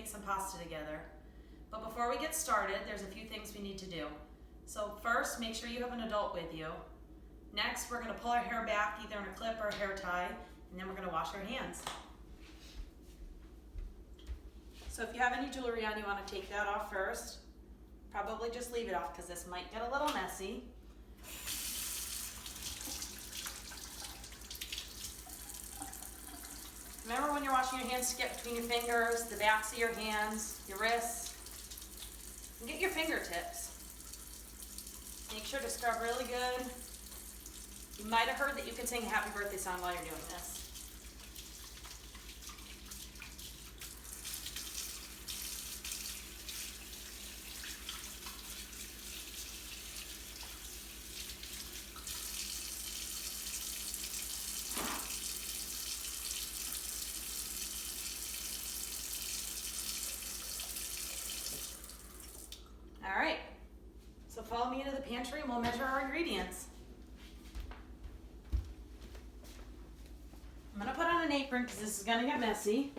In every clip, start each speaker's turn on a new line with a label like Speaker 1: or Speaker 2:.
Speaker 1: some pasta together. But before we get started, there's a few things we need to do. So first, make sure you have an adult with you. Next, we're going to pull our hair back either in a clip or a hair tie, and then we're going to wash our hands. So if you have any jewelry on, you want to take that off first. Probably just leave it off because this might get a little messy. Remember when you're washing your hands to get between your fingers, the backs of your hands, your wrists, and get your fingertips. Make sure to scrub really good. You might have heard that you can sing a happy birthday song while you're doing this. All right, so follow me into the pantry and we'll measure our ingredients. I'm gonna put on an apron because this is gonna get messy.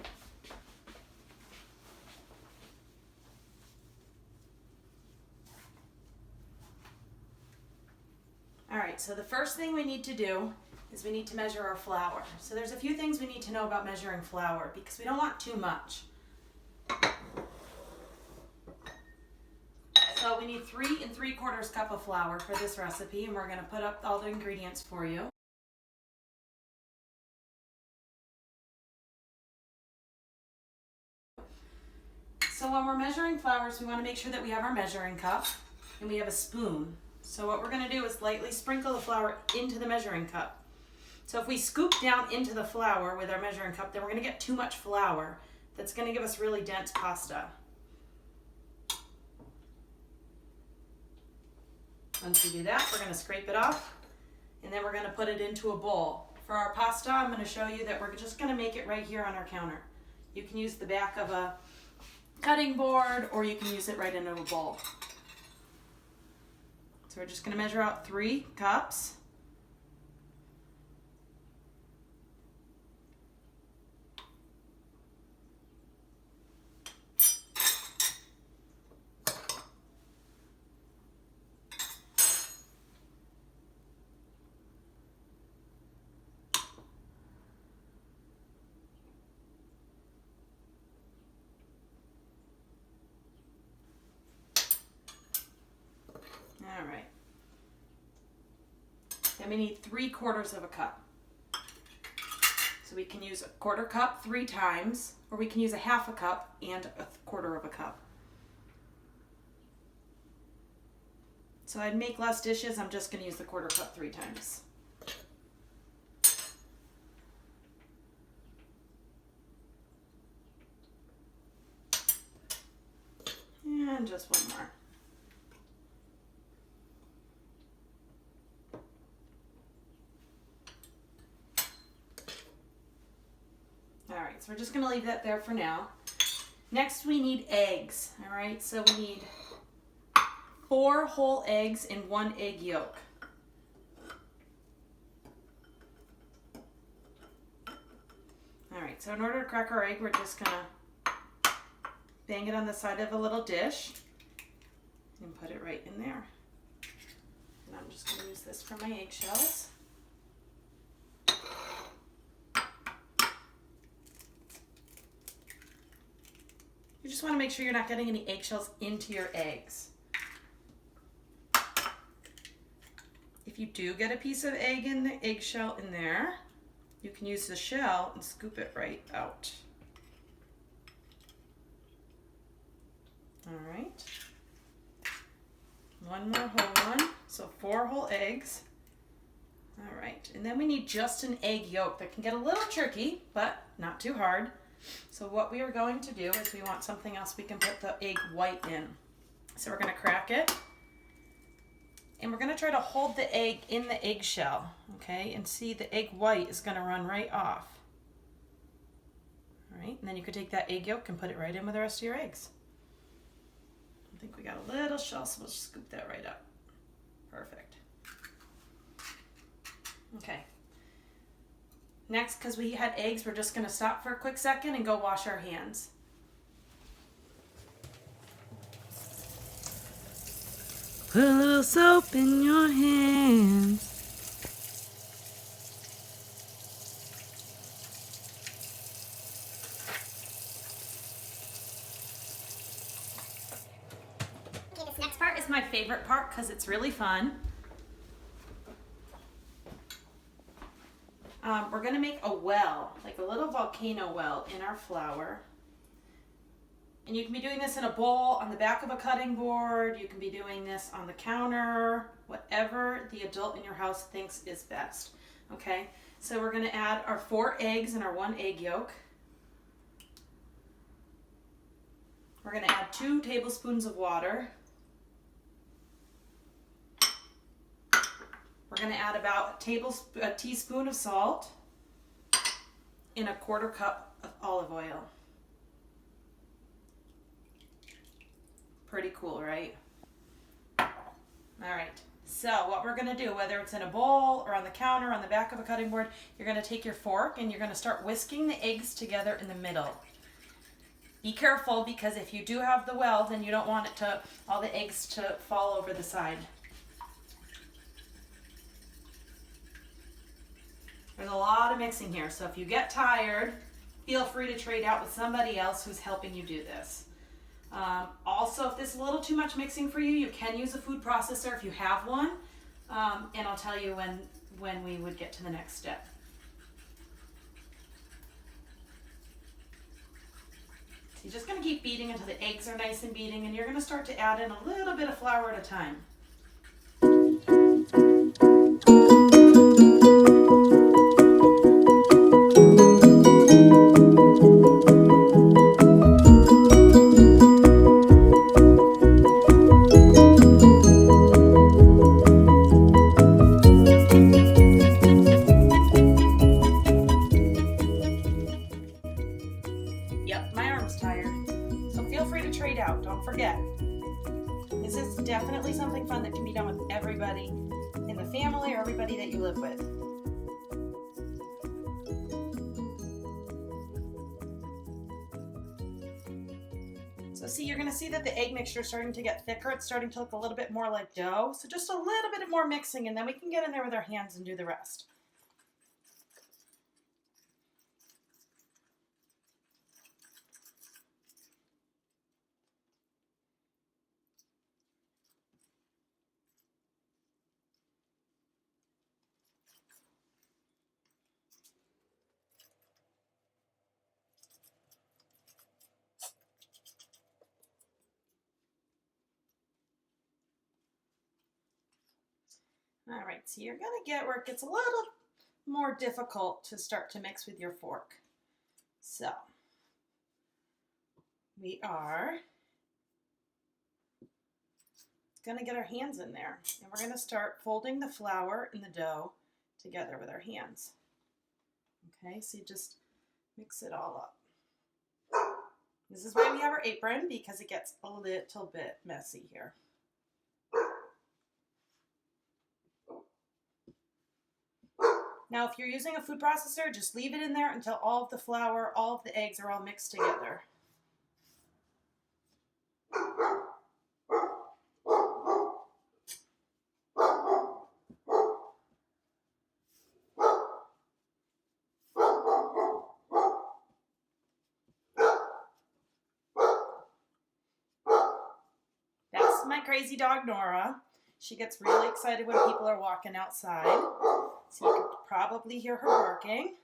Speaker 1: All right, so the first thing we need to do is we need to measure our flour. So there's a few things we need to know about measuring flour because we don't want too much. So we need 3 3/4 cup of flour for this recipe, and we're going to put up all the ingredients for you. So when we're measuring flours, we want to make sure that we have our measuring cup and we have a spoon. So what we're going to do is lightly sprinkle the flour into the measuring cup. So if we scoop down into the flour with our measuring cup, then we're going to get too much flour. That's going to give us really dense pasta. Once we do that, we're going to scrape it off, and then we're going to put it into a bowl. For our pasta, I'm going to show you that we're just going to make it right here on our counter. You can use the back of a cutting board, or you can use it right into a bowl. So we're just going to measure out 3 cups. All right. Then we need 3/4 of a cup. So we can use a 1/4 cup 3 times, or we can use a 1/2 cup and a 1/4 of a cup. So I'd make less dishes. I'm just going to use the 1/4 cup 3 times. And just one more. All right, so we're just going to leave that there for now. Next, we need eggs. All right, so we need 4 whole eggs and 1 egg yolk. All right, so in order to crack our egg, we're just going to bang it on the side of a little dish and put it right in there. And I'm just going to use this for my eggshells. You just want to make sure you're not getting any eggshells into your eggs. If you do get a piece of egg in the eggshell in there, you can use the shell and scoop it right out. All right. 1 more whole one, so 4 whole eggs. All right, and then we need just an egg yolk. That can get a little tricky, but not too hard. So what we are going to do is we want something else we can put the egg white in. So we're going to crack it, and we're going to try to hold the egg in the eggshell, okay? And see, the egg white is going to run right off. All right, and then you could take that egg yolk and put it right in with the rest of your eggs. I think we got a little shell, so we'll just scoop that right up. Perfect. Okay. Next, because we had eggs, we're just going to stop for a quick second and go wash our hands. Put a little soap in your hands. Okay, this next part is my favorite part because it's really fun. We're going to make a well, like a little volcano well in our flour. And you can be doing this in a bowl, on the back of a cutting board. You can be doing this on the counter, whatever the adult in your house thinks is best. Okay, so we're going to add our 4 eggs and our 1 egg yolk. We're going to add 2 tablespoons of water. We're going to add about a teaspoon of salt and a 1/4 cup of olive oil. Pretty cool, right? All right, so what we're going to do, whether it's in a bowl or on the counter, on the back of a cutting board, you're going to take your fork and you're going to start whisking the eggs together in the middle. Be careful, because if you do have the well, then you don't want all the eggs to fall over the side. There's a lot of mixing here, so if you get tired, feel free to trade out with somebody else who's helping you do this. Also, if this is a little too much mixing for you, you can use a food processor if you have one, and I'll tell you when we would get to the next step. So you're just going to keep beating until the eggs are nice and beating, and you're going to start to add in a little bit of flour at a time. Yep, my arm's tired. So feel free to trade out, don't forget. This is definitely something fun that can be done with everybody in the family or everybody that you live with. So see, you're going to see that the egg mixture is starting to get thicker. It's starting to look a little bit more like dough. So just a little bit more mixing, and then we can get in there with our hands and do the rest. All right, so you're going to get where it gets a little more difficult to start to mix with your fork. So we are going to get our hands in there, and we're going to start folding the flour and the dough together with our hands. Okay, so you just mix it all up. This is why we have our apron, because it gets a little bit messy here. Now, if you're using a food processor, just leave it in there until all of the flour, all of the eggs are all mixed together. That's my crazy dog, Nora. She gets really excited when people are walking outside. So you can probably hear her barking.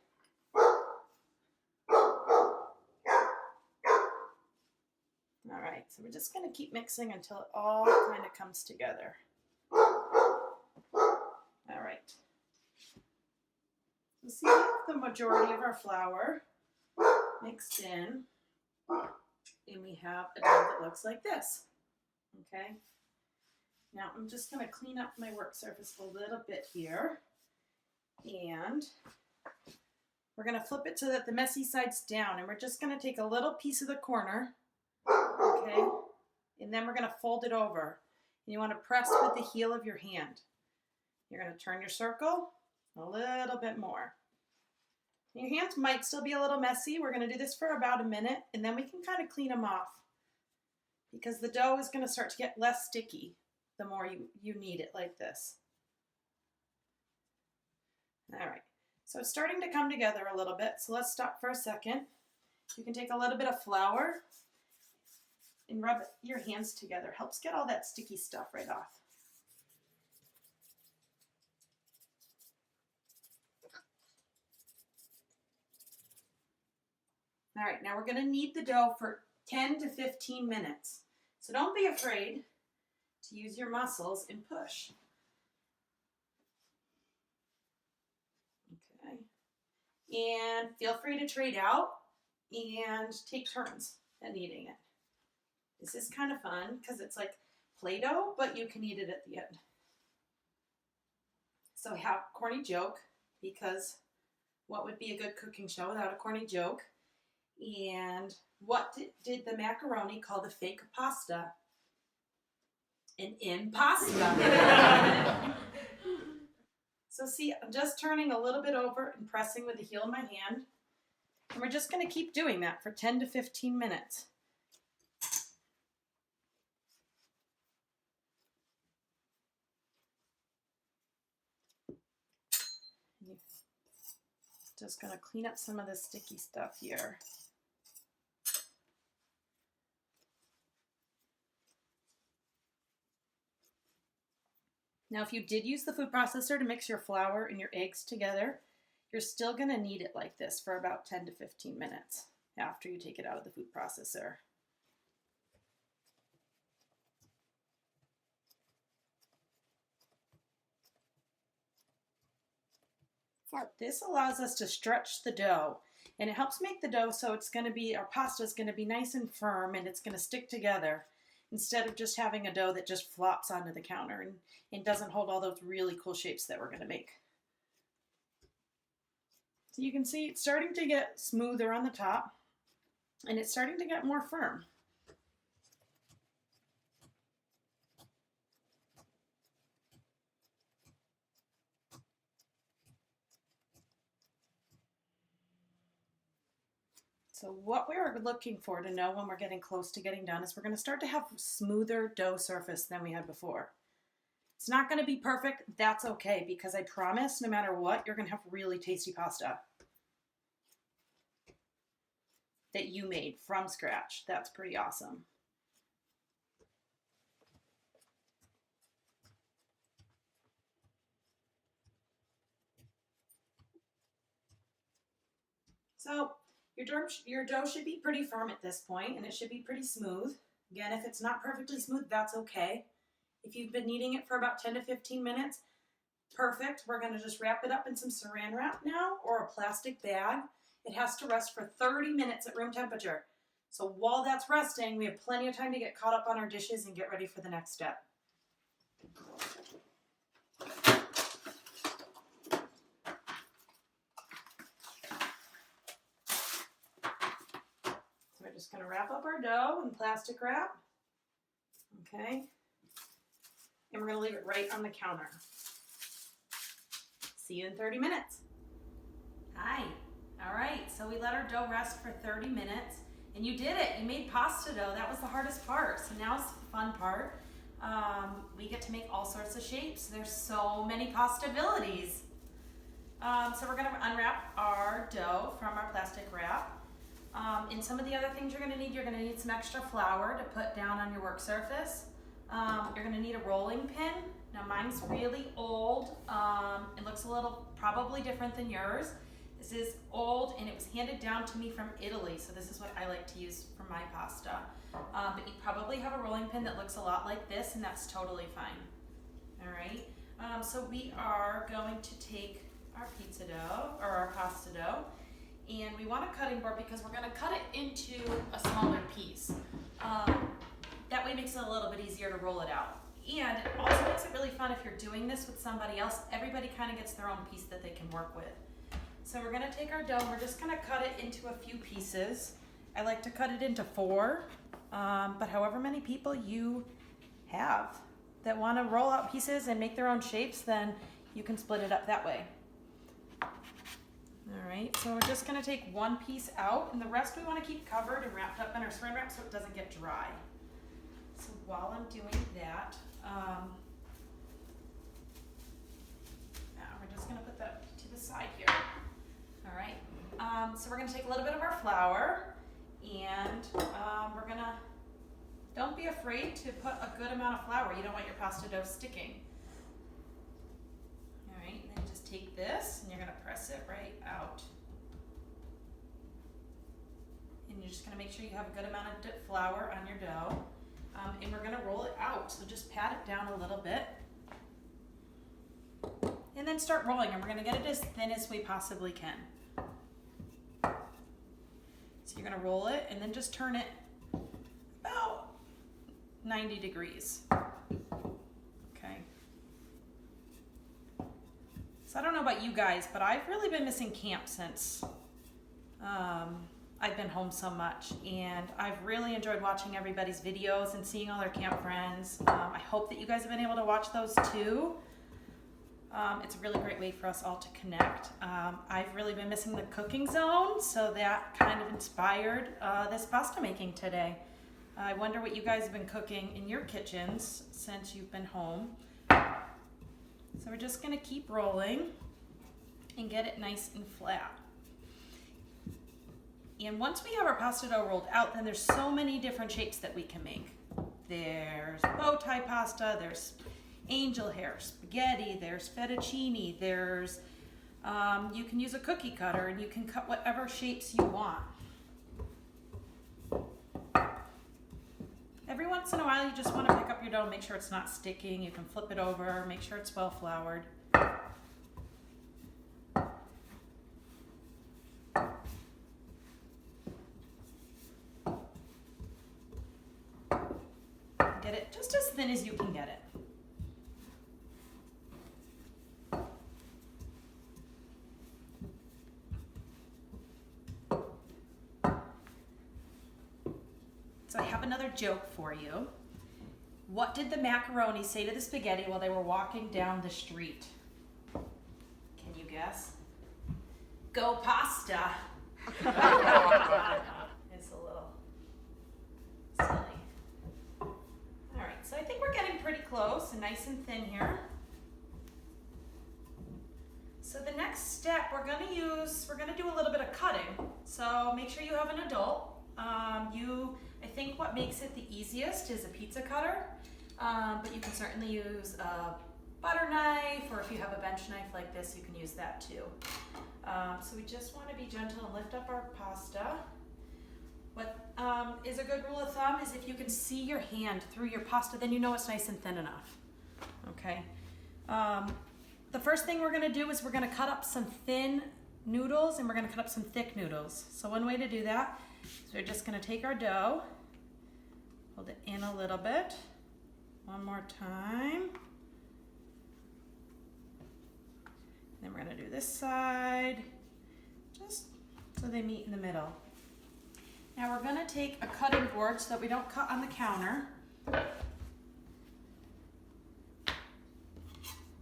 Speaker 1: All right, so we're just going to keep mixing until it all kind of comes together. All right. So see, we have the majority of our flour mixed in, and we have a dough that looks like this. Okay. Now I'm just going to clean up my work surface a little bit here. And we're going to flip it so that the messy side's down, and we're just going to take a little piece of the corner, okay, and then we're going to fold it over. And you want to press with the heel of your hand. You're going to turn your circle a little bit more. Your hands might still be a little messy. We're going to do this for about a minute, and then we can kind of clean them off, because the dough is going to start to get less sticky. the more you knead it like this. All right, so it's starting to come together a little bit, so let's stop for a second. You can take a little bit of flour and rub your hands together. Helps get all that sticky stuff right off. All right, now we're going to knead the dough for 10 to 15 minutes. So don't be afraid to use your muscles and push. Okay. And feel free to trade out and take turns at kneading it. This is kind of fun because it's like Play-Doh, but you can eat it at the end. So I have a corny joke, because what would be a good cooking show without a corny joke? And what did the macaroni call the fake pasta? An impasta. So see, I'm just turning a little bit over and pressing with the heel of my hand. And we're just going to keep doing that for 10 to 15 minutes. Just going to clean up some of the sticky stuff here. Now, if you did use the food processor to mix your flour and your eggs together, you're still going to knead it like this for about 10 to 15 minutes after you take it out of the food processor. So this allows us to stretch the dough, and it helps make the dough so it's going to be, our pasta is going to be nice and firm and it's going to stick together, instead of just having a dough that just flops onto the counter and doesn't hold all those really cool shapes that we're going to make. So you can see it's starting to get smoother on the top, and it's starting to get more firm. So what we're looking for to know when we're getting close to getting done is we're going to start to have smoother dough surface than we had before. It's not going to be perfect. That's okay, because I promise no matter what, you're going to have really tasty pasta that you made from scratch. That's pretty awesome. So your dough should be pretty firm at this point, and it should be pretty smooth. Again, if it's not perfectly smooth, that's okay. If you've been kneading it for about 10 to 15 minutes, perfect. We're going to just wrap it up in some saran wrap now, or a plastic bag. It has to rest for 30 minutes at room temperature. So while that's resting, we have plenty of time to get caught up on our dishes and get ready for the next step. We're just going to wrap up our dough in plastic wrap. Okay. And we're going to leave it right on the counter. See you in 30 minutes. Hi. All right. So we let our dough rest for 30 minutes. And you did it. You made pasta dough. That was the hardest part. So now it's the fun part. We get to make all sorts of shapes. There's so many possibilities. So we're going to unwrap our dough from our plastic wrap. And some of the other things you're going to need some extra flour to put down on your work surface. You're going to need a rolling pin. Now mine's really old. It looks a little probably different than yours. This is old, and it was handed down to me from Italy, so this is what I like to use for my pasta. But you probably have a rolling pin that looks a lot like this, and that's totally fine. All right, so we are going to take our pizza dough, or our pasta dough, and we want a cutting board because we're going to cut it into a smaller piece. That way it makes it a little bit easier to roll it out. And it also makes it really fun if you're doing this with somebody else. Everybody kind of gets their own piece that they can work with. So we're going to take our dough and we're just going to cut it into a few pieces. I like to cut it into 4, but however many people you have that want to roll out pieces and make their own shapes, then you can split it up that way. All right, so we're just going to take one piece out, and the rest we want to keep covered and wrapped up in our saran wrap so it doesn't get dry. So while I'm doing that, now we're just gonna put that to the side here. All right, so we're gonna take a little bit of our flour and we're gonna, don't be afraid to put a good amount of flour. You don't want your pasta dough sticking. All right, and then just take this and you're gonna press it right out. And you're just gonna make sure you have a good amount of flour on your dough. And we're gonna roll it out. So just pat it down a little bit. And then start rolling, and we're gonna get it as thin as we possibly can. So you're gonna roll it and then just turn it about 90 degrees. Okay. So I don't know about you guys, but I've really been missing camp since I've been home so much, and I've really enjoyed watching everybody's videos and seeing all their camp friends. I hope that you guys have been able to watch those too. It's a really great way for us all to connect. I've really been missing the cooking zone, so that kind of inspired this pasta making today. I wonder what you guys have been cooking in your kitchens since you've been home. So we're just gonna keep rolling and get it nice and flat. And once we have our pasta dough rolled out, then there's so many different shapes that we can make. There's bow tie pasta, there's angel hair, spaghetti, there's fettuccine, there's, you can use a cookie cutter and you can cut whatever shapes you want. Every once in a while you just want to pick up your dough and make sure it's not sticking. You can flip it over, make sure it's well floured. Get it just as thin as you can get it. So I have another joke for you. What did the macaroni say to the spaghetti while they were walking down the street? Can you guess? Go pasta. It's a little silly. All right, so I think we're getting pretty close and nice and thin here. So the next step we're gonna do a little bit of cutting. So make sure you have an adult. I think what makes it the easiest is a pizza cutter, but you can certainly use a butter knife, or if you have a bench knife like this, you can use that too. So we just want to be gentle and lift up our pasta. What is a good rule of thumb is if you can see your hand through your pasta, then you know it's nice and thin enough. Okay. The first thing we're going to do is we're going to cut up some thin noodles and we're going to cut up some thick noodles. So one way to do that is we're just going to take our dough, hold it in a little bit, one more time. Then we're going to do this side, just so they meet in the middle. Now we're going to take a cutting board so that we don't cut on the counter.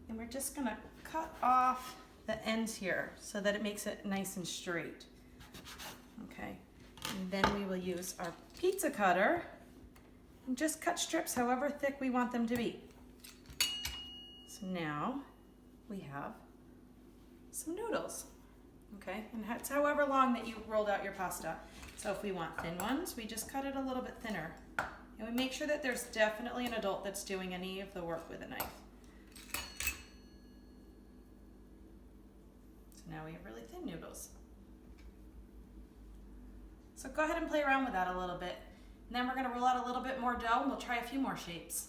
Speaker 1: And we're just going to cut off the ends here so that it makes it nice and straight. Okay, and then we will use our pizza cutter and just cut strips however thick we want them to be. So now we have some noodles. Okay, and that's however long that you rolled out your pasta. So if we want thin ones, we just cut it a little bit thinner. And we make sure that there's definitely an adult that's doing any of the work with a knife. So now we have really thin noodles. So go ahead and play around with that a little bit. And then we're going to roll out a little bit more dough and we'll try a few more shapes.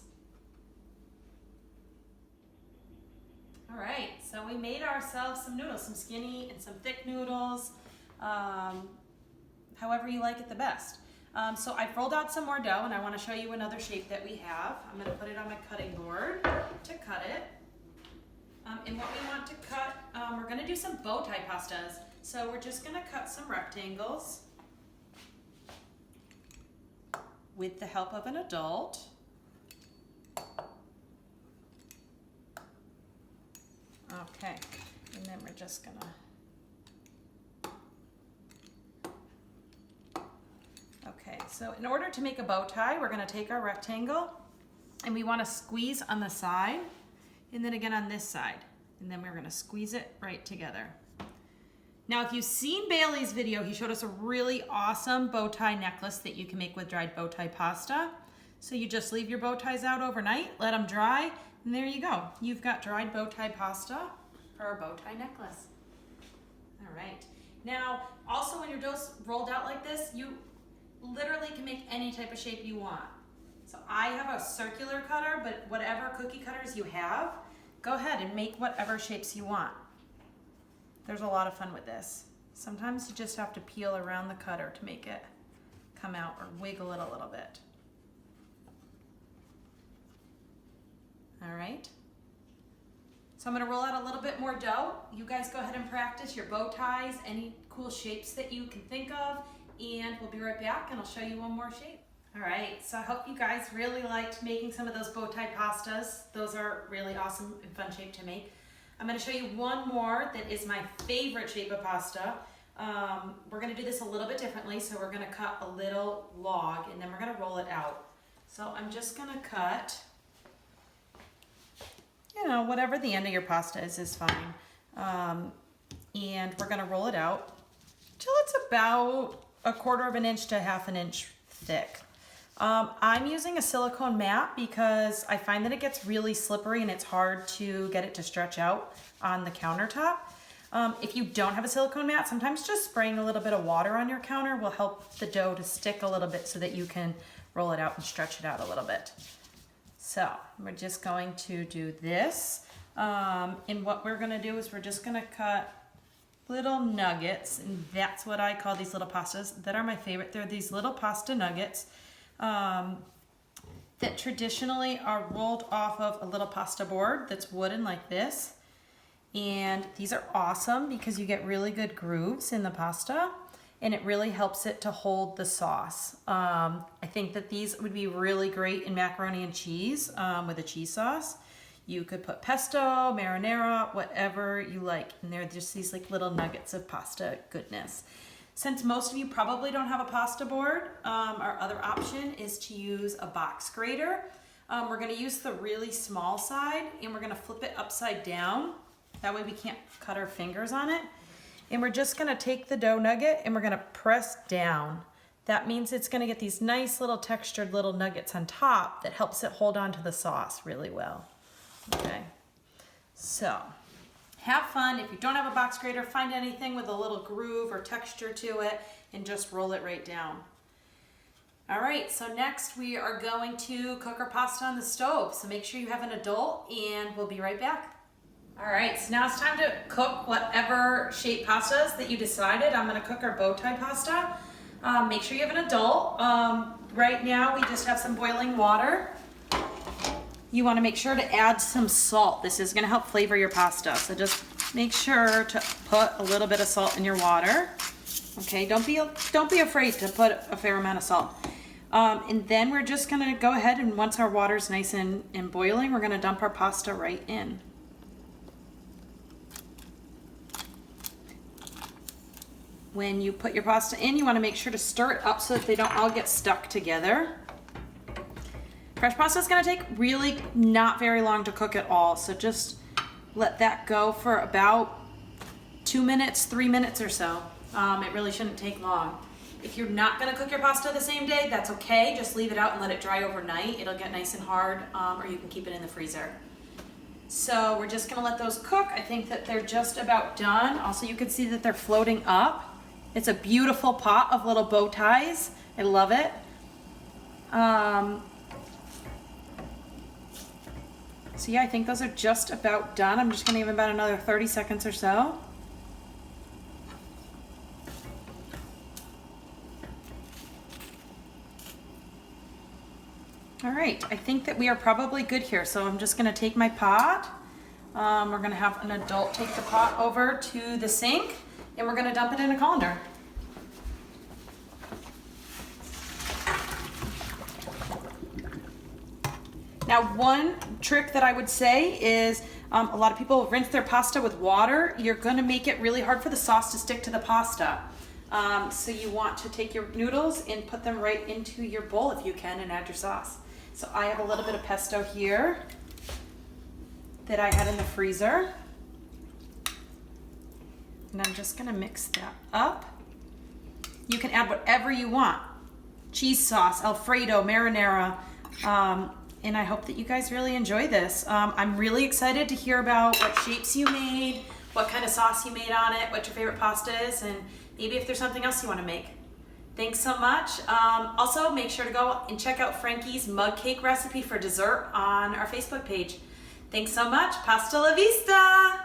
Speaker 1: All right, so we made ourselves some noodles, some skinny and some thick noodles, however you like it the best. So I've rolled out some more dough and I want to show you another shape that we have. I'm going to put it on my cutting board to cut it. And what we want to cut, we're going to do some bow tie pastas. So we're just going to cut some rectangles with the help of an adult. Okay, and then we're just gonna, okay, So in order to make a bow tie, we're gonna take our rectangle and we wanna squeeze on the side and then again on this side. And then we're gonna squeeze it right together. Now, if you've seen Bailey's video, he showed us a really awesome bow tie necklace that you can make with dried bow tie pasta. So you just leave your bow ties out overnight, let them dry, and there you go. You've got dried bow tie pasta for a bow tie necklace. All right. Now, also when your dough's rolled out like this, you literally can make any type of shape you want. So I have a circular cutter, but whatever cookie cutters you have, go ahead and make whatever shapes you want. There's a lot of fun with this. Sometimes you just have to peel around the cutter to make it come out or wiggle it a little bit. All right. So I'm gonna roll out a little bit more dough. You guys go ahead and practice your bow ties, any cool shapes that you can think of, and we'll be right back and I'll show you one more shape. All right, so I hope you guys really liked making some of those bow tie pastas. Those are really awesome and fun shape to make. I'm gonna show you one more that is my favorite shape of pasta. We're gonna do this a little bit differently. So we're gonna cut a little log and then we're gonna roll it out. So I'm just gonna cut, you know, whatever the end of your pasta is fine. And we're gonna roll it out till it's about 1/4 of an inch to 1/2 an inch thick. I'm using a silicone mat because I find that it gets really slippery and it's hard to get it to stretch out on the countertop. If you don't have a silicone mat, sometimes just spraying a little bit of water on your counter will help the dough to stick a little bit so that you can roll it out and stretch it out a little bit. So we're just going to do this. And what we're gonna do is we're just gonna cut little nuggets, and that's what I call these little pastas that are my favorite. They're these little pasta nuggets that traditionally are rolled off of a little pasta board that's wooden like this. And these are awesome because you get really good grooves in the pasta and it really helps it to hold the sauce. I think that these would be really great in macaroni and cheese with a cheese sauce. You could put pesto, marinara, whatever you like. And they're just these like little nuggets of pasta goodness. Since most of you probably don't have a pasta board, our other option is to use a box grater. We're gonna use the really small side and we're gonna flip it upside down. That way we can't cut our fingers on it. And we're just gonna take the dough nugget and we're gonna press down. That means it's gonna get these nice little textured little nuggets on top that helps it hold on to the sauce really well. Okay, so have fun. If you don't have a box grater, find anything with a little groove or texture to it and just roll it right down. All right, so next we are going to cook our pasta on the stove. So make sure you have an adult and we'll be right back. All right, so now it's time to cook whatever shape pastas that you decided. I'm gonna cook our bow tie pasta. Make sure you have an adult. Right now we just have some boiling water. You want to make sure to add some salt. This is going to help flavor your pasta. So just make sure to put a little bit of salt in your water. Okay, don't be afraid to put a fair amount of salt. And then we're just going to go ahead and once our water's nice and boiling, we're going to dump our pasta right in. When you put your pasta in, you want to make sure to stir it up so that they don't all get stuck together. Fresh pasta is going to take really not very long to cook at all, so just let that go for about 2 minutes, 3 minutes or so. It really shouldn't take long. If you're not going to cook your pasta the same day, that's okay. Just leave it out and let it dry overnight. It'll get nice and hard, or you can keep it in the freezer. So we're just going to let those cook. I think that they're just about done. Also, you can see that they're floating up. It's a beautiful pot of little bow ties. I love it. So yeah, I think those are just about done. I'm just gonna give them about another 30 seconds or so. All right, I think that we are probably good here. So I'm just gonna take my pot. We're gonna have an adult take the pot over to the sink and we're gonna dump it in a colander. Now, one trick that I would say is a lot of people rinse their pasta with water. You're gonna make it really hard for the sauce to stick to the pasta. So you want to take your noodles and put them right into your bowl if you can and add your sauce. So I have a little bit of pesto here that I had in the freezer. And I'm just gonna mix that up. You can add whatever you want. Cheese sauce, Alfredo, marinara, and I hope that you guys really enjoy this. I'm really excited to hear about what shapes you made, what kind of sauce you made on it, what your favorite pasta is, and maybe if there's something else you want to make. Thanks so much. Also, make sure to go and check out Frankie's mug cake recipe for dessert on our Facebook page. Thanks so much. Pasta la vista!